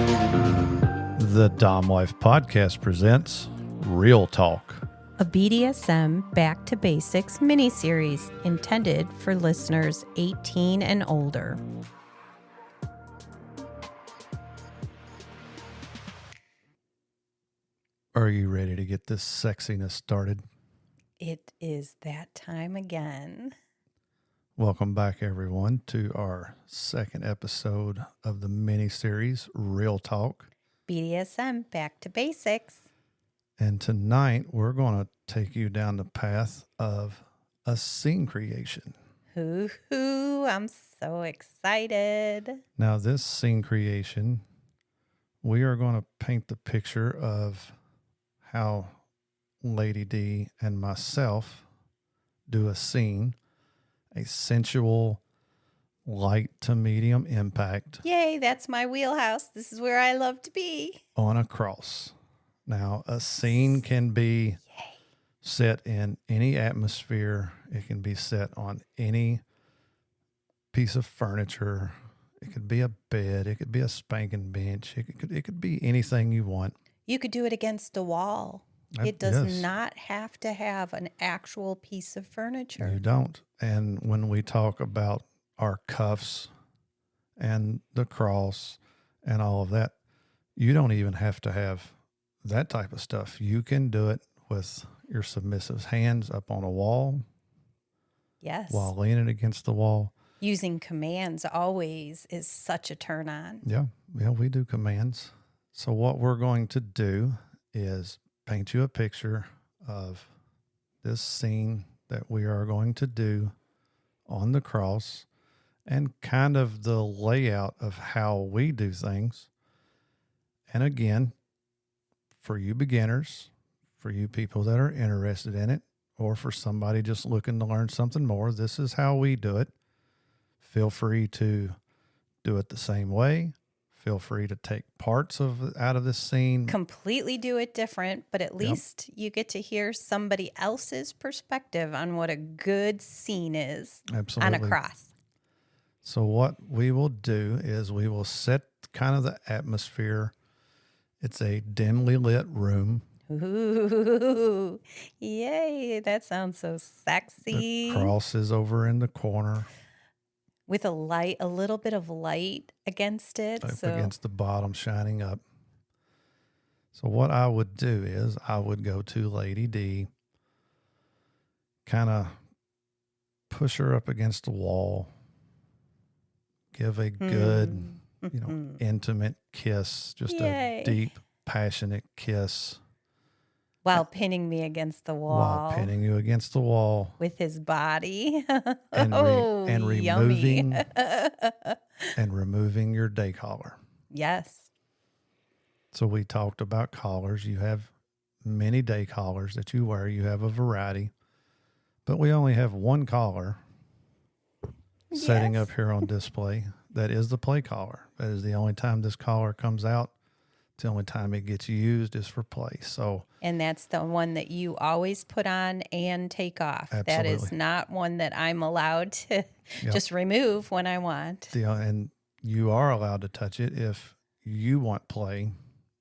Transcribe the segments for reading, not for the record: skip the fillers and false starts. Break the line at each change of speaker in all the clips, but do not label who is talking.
The Dom Life Podcast presents Real Talk.
A BDSM Back to Basics miniseries intended for listeners 18 and older.
Are you ready to get this sexiness started?
It is that time again.
Welcome back, everyone, to our second episode of the miniseries Real Talk.
BDSM Back to Basics.
And tonight, we're going to take you down the path of a scene creation.
Hoo-hoo, I'm so excited.
Now, this scene creation, we are going to paint the picture of how Lady Dee and myself do a scene, a sensual, light to medium impact.
Yay, that's my wheelhouse. This is where I love to be.
On a cross. Now, a scene can be set in any atmosphere. It can be set on any piece of furniture. It could be a bed. It could be a spanking bench. It could be anything you want.
You could do it against a wall. It does not have to have an actual piece of furniture.
You don't. And when we talk about our cuffs and the cross and all of that, you don't even have to have that type of stuff. You can do it with your submissive's hands up on a wall.
Yes.
While leaning against the wall.
Using commands always is such a turn on.
Yeah, we do commands. So what we're going to do is paint you a picture of this scene that we are going to do on the cross and kind of the layout of how we do things. And again, for you beginners, for you people that are interested in it, or for somebody just looking to learn something more, this is how we do it. Feel free to do it the same way. Feel free to take parts out of this scene.
Completely do it different, but at least you get to hear somebody else's perspective on what a good scene is.
Absolutely.
On a cross.
So what we will do is we will set kind of the atmosphere. It's a dimly lit room.
Ooh, yay, that sounds so sexy.
The cross is over in the corner.
With a little bit of light against it.
Against the bottom, shining up. So what I would do is I would go to Lady Dee, kind of push her up against the wall, give a good, intimate kiss, just a deep, passionate kiss.
While pinning me against the wall.
While pinning you against the wall.
With his body.
And removing
yummy.
and removing your day collar.
Yes.
So we talked about collars. You have many day collars that you wear. You have a variety. But we only have one collar setting up here on display. That is the play collar. That is the only time this collar comes out. The only time it gets used is for play.
And that's the one that you always put on and take off.
Absolutely.
That is not one that I'm allowed to just remove when I want.
And you are allowed to touch it if you want play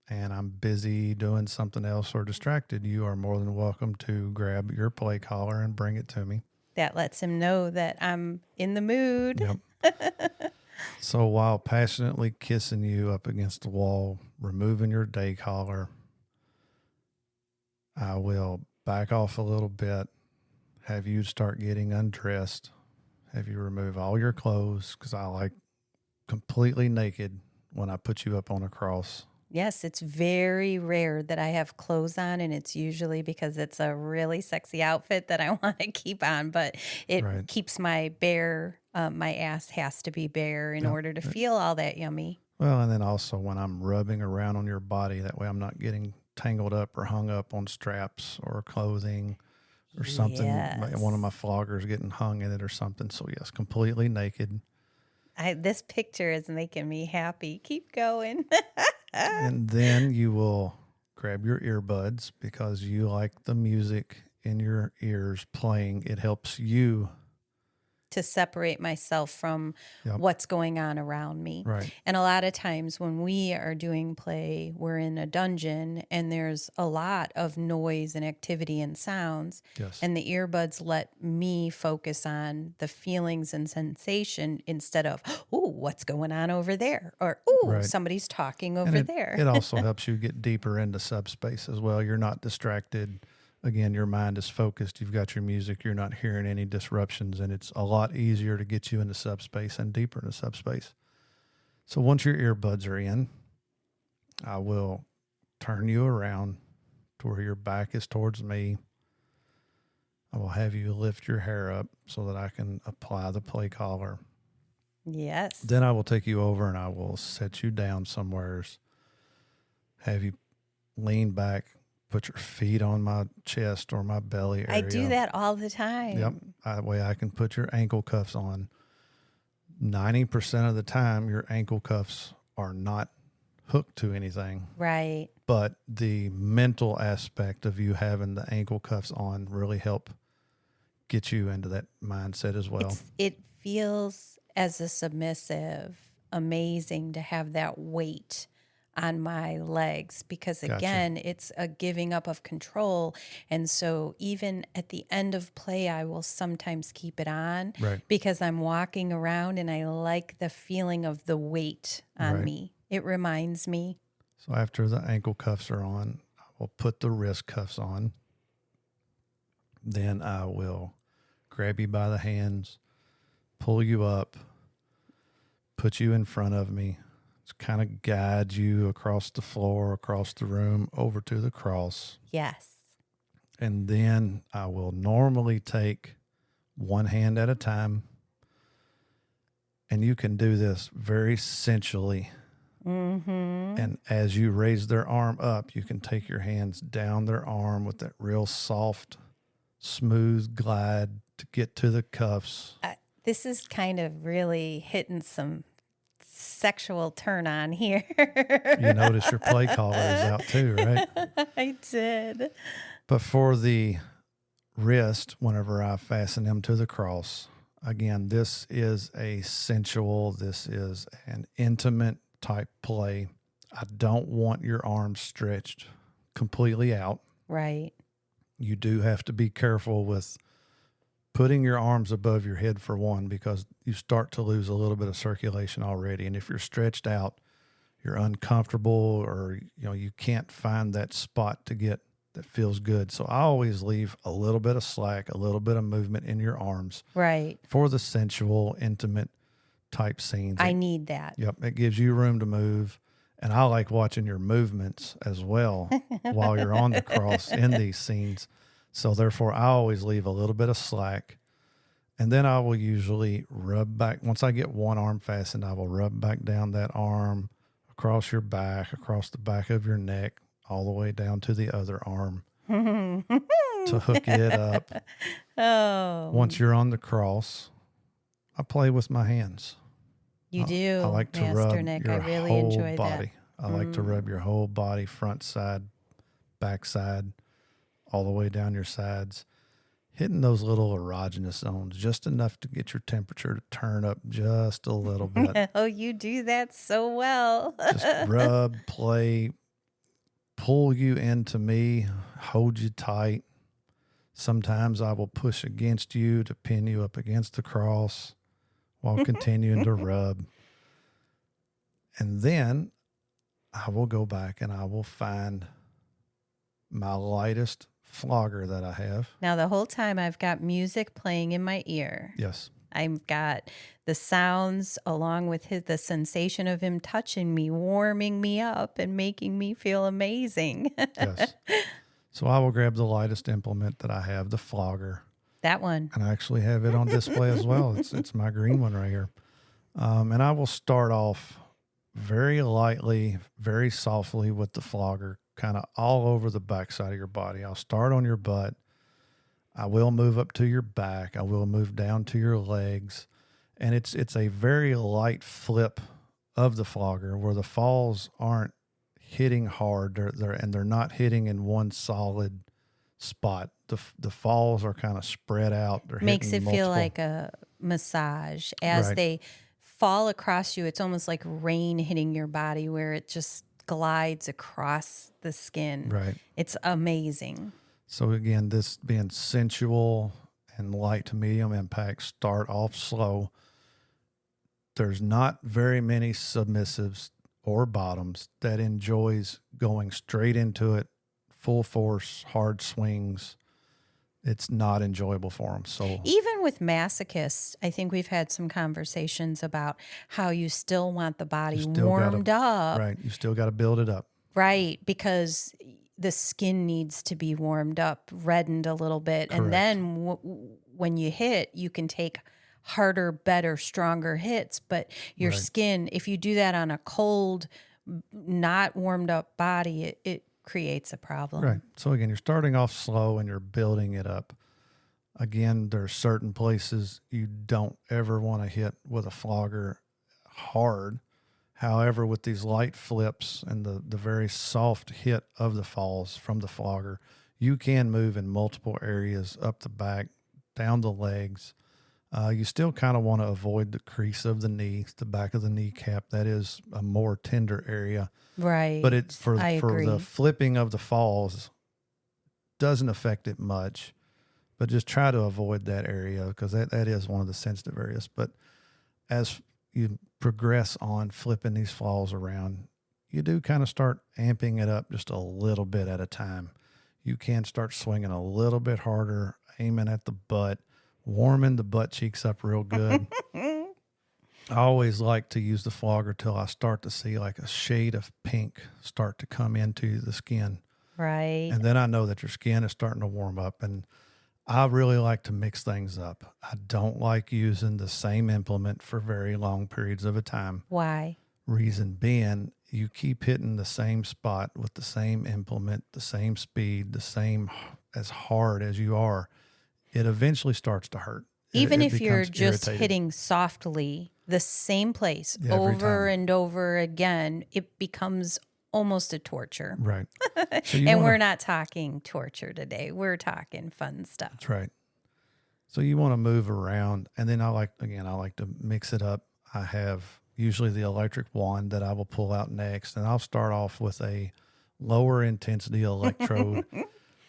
and I'm busy doing something else or distracted. You are more than welcome to grab your play collar and bring it to me.
That lets him know that I'm in the mood.
Yep. So while passionately kissing you up against the wall, removing your day collar, I will back off a little bit, have you start getting undressed, have you remove all your clothes, because I like completely naked when I put you up on a cross.
Yes, it's very rare that I have clothes on, and it's usually because it's a really sexy outfit that I want to keep on, but it keeps my my ass has to be bare in order to feel all that yummy.
Well, and then also when I'm rubbing around on your body, that way I'm not getting tangled up or hung up on straps or clothing or something.
Yes.
One of my floggers getting hung in it or something. So yes, completely naked.
This picture is making me happy. Keep going.
And then you will grab your earbuds because you like the music in your ears playing. It helps you
to separate myself from
Yep.
what's going on around me.
Right.
And a lot of times when we are doing play, we're in a dungeon and there's a lot of noise and activity and sounds.
Yes.
And the earbuds let me focus on the feelings and sensation instead of, oh, what's going on over there? Or, oh,
Right.
somebody's talking over
And it,
there.
it also helps you get deeper into subspace as well. You're not distracted. Again, your mind is focused. You've got your music. You're not hearing any disruptions, and it's a lot easier to get you into subspace and deeper into subspace. So once your earbuds are in, I will turn you around to where your back is towards me. I will have you lift your hair up so that I can apply the play collar.
Yes.
Then I will take you over and I will set you down somewheres, have you lean back, put your feet on my chest or my belly area.
I do that all the time.
Yep. That way I can put your ankle cuffs on. 90% of the time, your ankle cuffs are not hooked to anything.
Right.
But the mental aspect of you having the ankle cuffs on really help get you into that mindset as well.
It feels, as a submissive, amazing to have that weight on my legs because, again, it's a giving up of control. And so even at the end of play, I will sometimes keep it on because I'm walking around and I like the feeling of the weight on me. It reminds me.
So after the ankle cuffs are on, I will put the wrist cuffs on. Then I will grab you by the hands, pull you up, put you in front of me, kind of guide you across the floor, across the room, over to the cross.
Yes.
And then I will normally take one hand at a time. And you can do this very sensually.
Mm-hmm.
And as you raise their arm up, you can take your hands down their arm with that real soft, smooth glide to get to the cuffs.
This is kind of really hitting some sexual turn on here.
You notice your play collar is out too, right?
I did.
But for the wrist, whenever I fasten them to the cross, again, this is a sensual, this is an intimate type play. I don't want your arms stretched completely out.
Right.
You do have to be careful with putting your arms above your head for one, because you start to lose a little bit of circulation already. And if you're stretched out, you're uncomfortable, or you can't find that spot to get that feels good. So I always leave a little bit of slack, a little bit of movement in your arms.
Right.
For the sensual, intimate type scenes.
I need that.
Yep. It gives you room to move. And I like watching your movements as well while you're on the cross in these scenes. So therefore, I always leave a little bit of slack. And then I will usually rub back. Once I get one arm fastened, I will rub back down that arm across your back, across the back of your neck, all the way down to the other arm to hook it up.
Oh.
Once you're on the cross, I play with my hands.
You do.
I like to
Master
rub
Nick.
your
I really
whole
enjoy
body.
that.
I like to rub your whole body, front side, back side, all the way down your sides, hitting those little erogenous zones, just enough to get your temperature to turn up just a little bit.
Oh, you do that so well.
Just rub, play, pull you into me, hold you tight. Sometimes I will push against you to pin you up against the cross while continuing to rub. And then I will go back and I will find my lightest flogger that I have.
Now, the whole time I've got music playing in my ear.
Yes.
I've got the sounds along with the sensation of him touching me, warming me up and making me feel amazing.
Yes. So I will grab the lightest implement that I have, the flogger.
That one.
And I actually have it on display as well. It's my green one right here. And I will start off very lightly, very softly with the flogger, kind of all over the backside of your body. I'll start on your butt. I will move up to your back. I will move down to your legs. And it's a very light flip of the flogger where the falls aren't hitting hard. They're not hitting in one solid spot. The falls are kind of spread out. They're
Makes it
hitting
feel
multiple.
like massage. As
Right.
they fall across you, it's almost like rain hitting your body where it just glides across the skin.
Right.
It's amazing.
So again, this being sensual and light to medium impact, start off slow. There's not very many submissives or bottoms that enjoys going straight into it, full force, hard swings. It's not enjoyable for them. So
even with masochists, I think we've had some conversations about how you still want the body warmed up.
Right. You still got to build it up.
Right, because the skin needs to be warmed up, reddened a little bit.
Correct.
And then when you hit, you can take harder, better, stronger hits. But your skin, if you do that on a cold, not warmed up body, it creates a problem.
Right. So again, you're starting off slow and you're building it up. Again, there's certain places you don't ever want to hit with a flogger hard. However, with these light flips and the very soft hit of the falls from the flogger, you can move in multiple areas, up the back, down the legs. You still kind of want to avoid the crease of the knee, the back of the kneecap. That is a more tender area.
Right.
But it's for
agree.
the flipping of the falls doesn't affect it much. But just try to avoid that area because that is one of the sensitive areas. But as you progress on flipping these falls around, you do kind of start amping it up just a little bit at a time. You can start swinging a little bit harder, aiming at the butt, warming the butt cheeks up real good. I always like to use the flogger till I start to see like a shade of pink start to come into the skin.
Right.
And then I know that your skin is starting to warm up. And I really like to mix things up. I don't like using the same implement for very long periods of a time.
Why?
Reason being, you keep hitting the same spot with the same implement, the same speed, the same as hard as you are. It eventually starts to hurt.
Even
it
if you're
becomes
just
irritating.
hitting softly the same place
Every
over
time.
and over again, it becomes almost a torture.
Right. So
And we're not talking torture today. We're talking fun stuff.
That's right. So you want to move around. And then I like to mix it up. I have usually the electric wand that I will pull out next. And I'll start off with a lower intensity electrode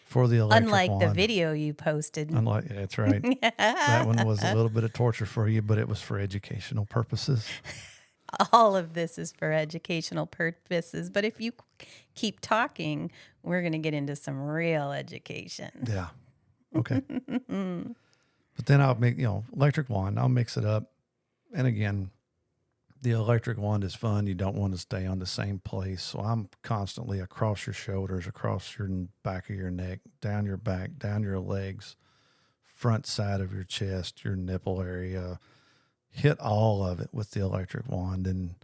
for the electric
Unlike
wand.
the video you posted.
That's right. That one was a little bit of torture for you, but it was for educational purposes.
All of this is for educational purposes. But if you keep talking, we're going to get into some real education.
Yeah. Okay. But then I'll make, electric wand, I'll mix it up. And again, the electric wand is fun. You don't want to stay on the same place. So I'm constantly across your shoulders, across your back of your neck, down your back, down your legs, front side of your chest, your nipple area. Hit all of it with the electric wand, and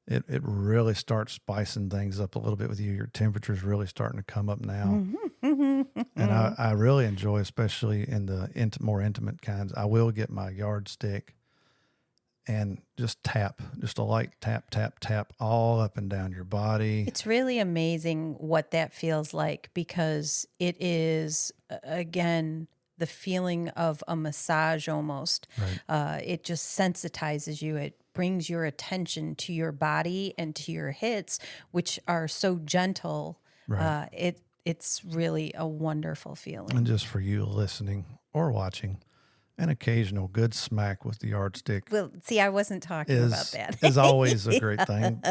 it really starts spicing things up a little bit with you. Your temperature's really starting to come up now. And I really enjoy, especially in the more intimate kinds, I will get my yardstick and just tap, just a light tap, tap, tap all up and down your body.
It's really amazing what that feels like because it is, again, the feeling of a massage almost.
Right.
It just sensitizes you. It brings your attention to your body and to your hits, which are so gentle.
Right.
It's really a wonderful feeling.
And just for you listening or watching, an occasional good smack with the yardstick.
Well, see, I wasn't talking about that.
Is always a great thing,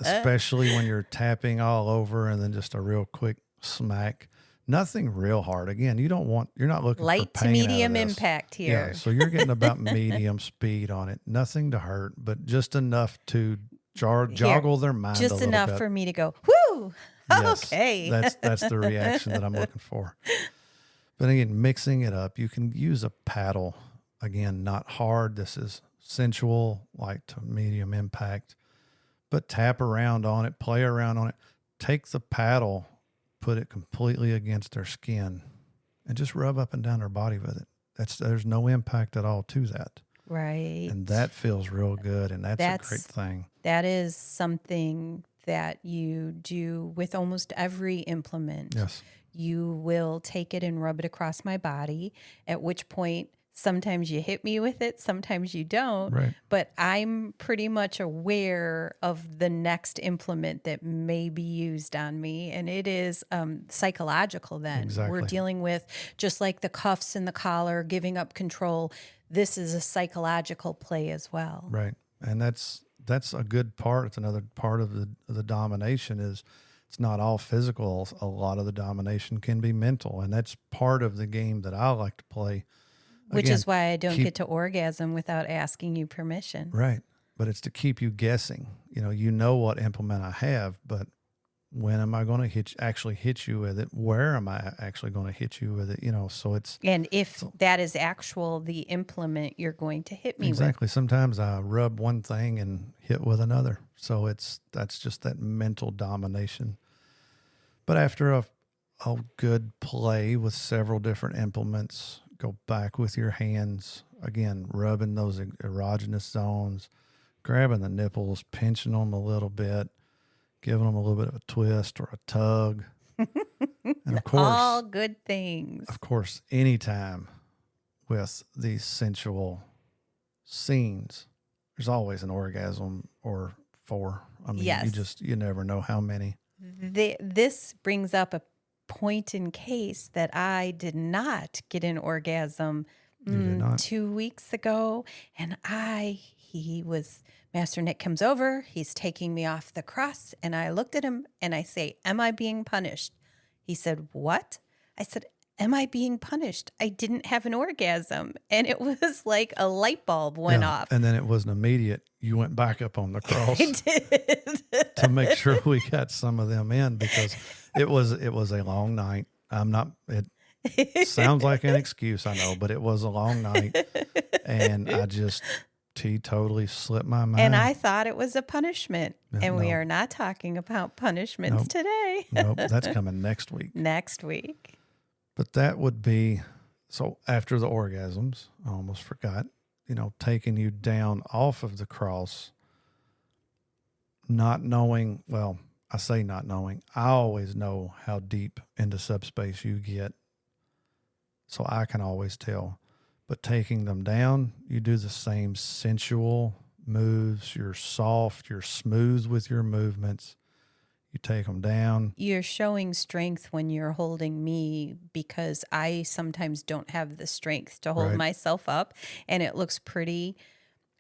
especially when you're tapping all over and then just a real quick smack. Nothing real hard. Again, you're not looking
light
for pain
to medium
out of this.
impact here.
Yeah, so you're getting about medium speed on it. Nothing to hurt, but just enough to joggle their mind a little bit.
Just enough for me to go, whoo,
yes,
okay.
That's the reaction that I'm looking for. But again, mixing it up, you can use a paddle. Again, not hard. This is sensual, light to medium impact. But tap around on it, play around on it. Take the paddle, put it completely against their skin, and just rub up and down their body with it. There's no impact at all to that.
Right.
And that feels real good, and that's a great thing.
That is something that you do with almost every implement.
Yes.
You will take it and rub it across my body, at which point Sometimes you hit me with it, sometimes you don't.
Right.
But I'm pretty much aware of the next implement that may be used on me. And it is psychological then.
Exactly.
We're dealing with, just like the cuffs and the collar, giving up control. This is a psychological play as well.
Right. And that's a good part. It's another part of the domination is it's not all physical. A lot of the domination can be mental, and that's part of the game that I like to play.
Which is why I don't get to orgasm without asking you permission.
Right. But it's to keep you guessing. You know what implement I have, but when am I going to actually hit you with it? Where am I actually going to hit you with it? So it's...
And if that is the implement you're going to hit me with.
Exactly. Sometimes I rub one thing and hit with another. So that's just that mental domination. But after a good play with several different implements, go back with your hands, again, rubbing those erogenous zones, grabbing the nipples, pinching them a little bit, giving them a little bit of a twist or a tug. And of course,
all good things.
Of course, anytime with these sensual scenes, there's always an orgasm or 4. I mean,
yes.
you never know how many.
This brings up a point in case that I did not get an orgasm 2 weeks ago. And Master Nick comes over, he's taking me off the cross, and I looked at him and I say, "Am I being punished?" He said, "What?" I said, "Am I being punished? I didn't have an orgasm." And it was like a light bulb went off.
And then it wasn't immediate. You went back up on the cross.
I did.
To make sure we got some of them in, because it was a long night. It sounds like an excuse, I know, but it was a long night, and I just totally slipped my mind.
And I thought it was a punishment. And we are not talking about punishments today.
Nope, that's coming next week.
Next week.
But that would be, so after the orgasms, I almost forgot, taking you down off of the cross, not knowing, well, I say not knowing, I always know how deep into subspace you get. So I can always tell. But taking them down, you do the same sensual moves. You're soft, you're smooth with your movements. You take them down.
You're showing strength when you're holding me, because I sometimes don't have the strength to hold myself up. And it looks pretty,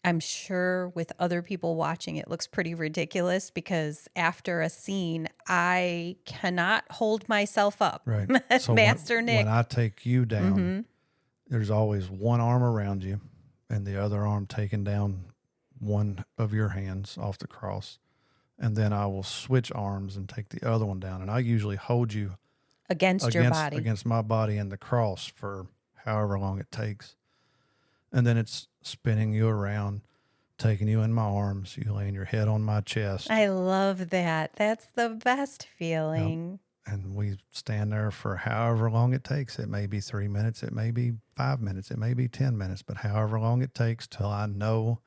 I'm sure with other people watching, it looks pretty ridiculous, because after a scene, I cannot hold myself up.
Right. So
Master Nick.
When I take you down, there's always one arm around you and the other arm taking down one of your hands off the cross. And then I will switch arms and take the other one down. And I usually hold you
against your body,
against my body and the cross for however long it takes. And then it's spinning you around, taking you in my arms, you laying your head on my chest.
I love that. That's the best feeling.
Yep. And we stand there for however long it takes. It may be 3 minutes, it may be 5 minutes, it may be 10 minutes, but however long it takes till I know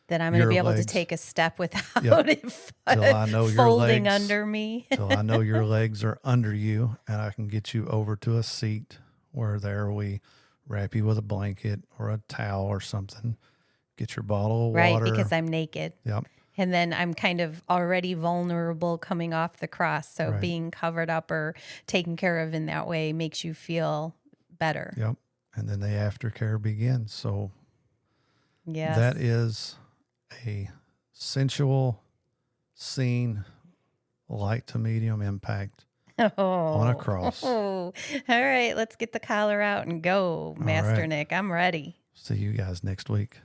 that I'm going to be able to take a step without it
till I know
folding
your legs,
under me.
till I know your legs are under you, and I can get you over to a seat where there we wrap you with a blanket or a towel or something. Get your bottle of water.
Right, because I'm naked.
Yep.
And then I'm kind of already vulnerable coming off the cross. So being covered up or taken care of in that way makes you feel better.
Yep. And then the aftercare begins. So
that
is a sensual scene, light to medium impact on a cross.
All right, let's get the collar out and go, Master Nick. I'm ready.
See you guys next week.